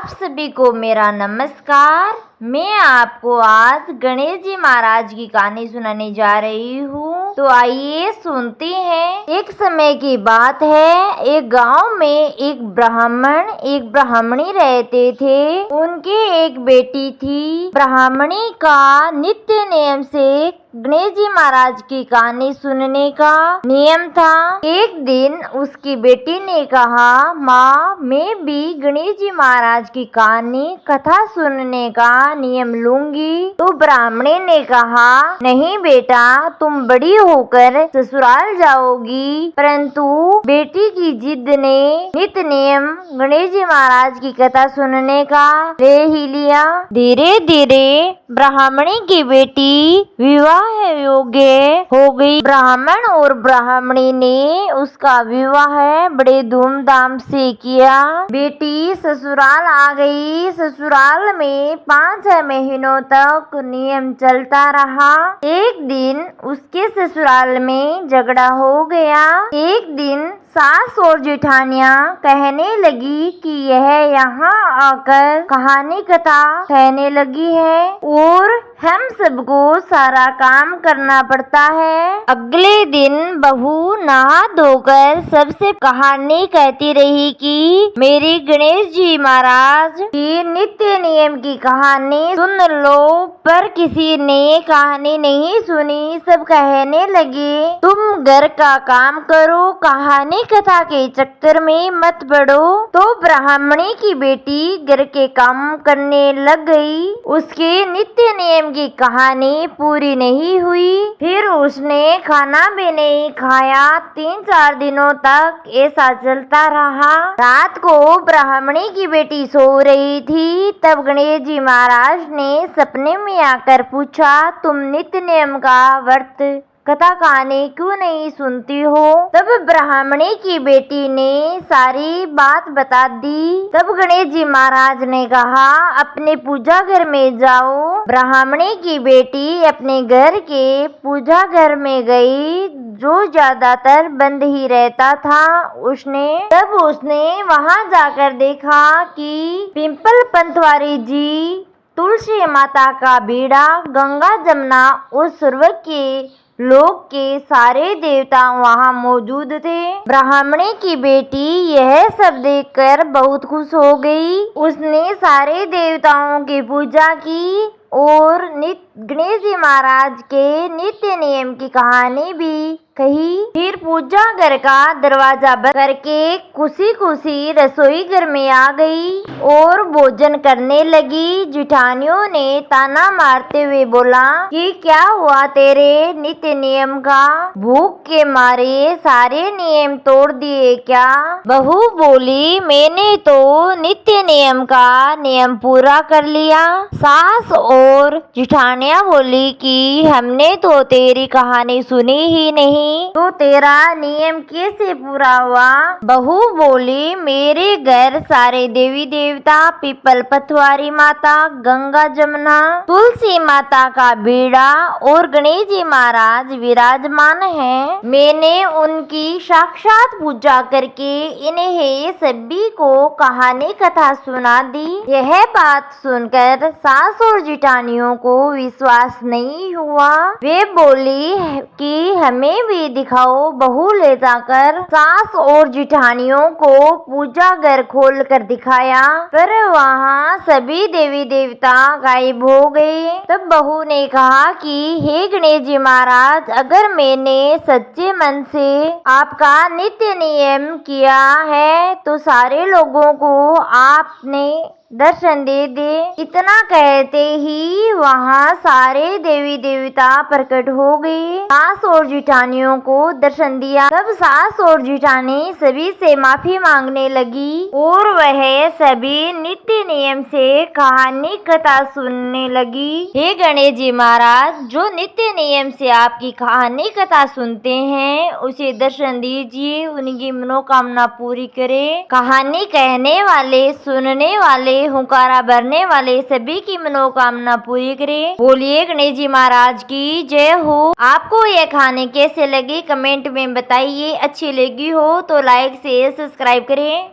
आप सभी को मेरा नमस्कार। मैं आपको आज गणेश जी महाराज की कहानी सुनाने जा रही हूँ। तो आइए सुनते हैं। एक समय की बात है, एक गांव में एक ब्राह्मण एक ब्राह्मणी रहते थे। उनकी एक बेटी थी। ब्राह्मणी का नित्य नियम से गणेश जी महाराज की कहानी सुनने का नियम था। एक दिन उसकी बेटी ने कहा, माँ मैं भी गणेश जी महाराज की कहानी कथा सुनने का नियम लूंगी। तो ब्राह्मणी ने कहा, नहीं बेटा, तुम बड़ी होकर ससुराल जाओगी। परंतु बेटी की जिद ने नित्य नियम गणेश जी महाराज की कथा सुनने का ले ही लिया। धीरे धीरे ब्राह्मणी की बेटी विवाह योग्य हो गई। ब्राह्मण और ब्राह्मणी ने उसका विवाह बड़े धूमधाम से किया। बेटी ससुराल आ गई। ससुराल में 5 महीनों तक नियम चलता रहा। एक दिन उसके ससुराल में झगड़ा हो गया। एक दिन सास और जेठानियाँ कहने लगी कि यह यहाँ आकर कहानी कथा कहने लगी है और हम सबको सारा काम करना पड़ता है। अगले दिन बहू नहा धोकर सबसे कहानी कहती रही कि मेरी गणेश जी महाराज की नित्य नियम की कहानी सुन लो। पर किसी ने कहानी नहीं सुनी। सब कहने लगे, तुम घर का काम करो, कहानी कथा के चक्कर में मत पड़ो। तो ब्राह्मणी की बेटी घर के काम करने लग गई। उसके नित्य नियम की कहानी पूरी नहीं हुई। फिर उसने खाना भी नहीं खाया। 3-4 दिनों तक ऐसा चलता रहा। रात को ब्राह्मणी की बेटी सो रही थी। तब गणेश जी महाराज ने सपने में आकर पूछा, तुम नित्य नियम का व्रत कथा कहानी क्यों नहीं सुनती हो? तब ब्राह्मणी की बेटी ने सारी बात बता दी। तब गणेश जी महाराज ने कहा, अपने पूजा घर में जाओ। ब्राह्मणी की बेटी अपने घर के पूजा घर में गई, जो ज्यादातर बंद ही रहता था। तब उसने वहां जाकर देखा कि पिंपल पंतवारी जी, तुलसी माता का बीड़ा, गंगा जमुना और स्वर्ग के लोक के सारे देवता वहाँ मौजूद थे। ब्राह्मणी की बेटी यह सब देखकर बहुत खुश हो गई। उसने सारे देवताओं की पूजा की और गणेश जी महाराज के नित्य नियम की कहानी भी कही। फिर पूजा घर का दरवाजा बंद करके खुशी खुशी रसोई घर में आ गई और भोजन करने लगी। जेठानियों ने ताना मारते हुए बोला कि क्या हुआ तेरे नित्य नियम का? भूख के मारे सारे नियम तोड़ दिए क्या? बहू बोली, मैंने तो नित्य नियम का नियम पूरा कर लिया। सास और जेठानियाँ बोली कि हमने तो तेरी कहानी सुनी ही नहीं, तो तेरा नियम कैसे पूरा हुआ? बहू बोली, मेरे घर सारे देवी देवता, पीपल पथवारी माता, गंगा जमुना, तुलसी माता का बीड़ा और गणेश जी महाराज विराजमान हैं। मैंने उनकी साक्षात पूजा करके इन्हें सभी को कहानी कथा सुना दी। यह बात सुनकर सास और जेठानियों को विश्वास नहीं हुआ। वे बोली कि हमें भी दिखाओ। बहू ले जाकर सास और जेठानियों को पूजा घर खोल कर दिखाया, पर वहाँ सभी देवी देवता गायब हो गए। तब बहू ने कहा कि हे गणेश जी महाराज, अगर मैंने सच्चे मन से आपका नित्य नियम किया है तो सारे लोगों को आपने दर्शन दे दे। इतना कहते ही वहाँ सारे देवी देवता प्रकट हो गए। सास और जेठानियों को दर्शन दिया। तब सास और जेठानी सभी से माफी मांगने लगी और वह सभी नित्य नियम से कहानी कथा सुनने लगी। हे गणेश जी महाराज, जो नित्य नियम से आपकी कहानी कथा सुनते हैं उसे दर्शन दीजिए, उनकी मनोकामना पूरी करे। कहानी कहने वाले, सुनने वाले, हुंकारा भरने वाले सभी की मनोकामना पूरी करे। बोलिए गणेश जी महाराज की जय हो। आपको यह कहानी कैसे लगी कमेंट में बताइए। अच्छी लगी हो तो लाइक शेयर सब्सक्राइब करें।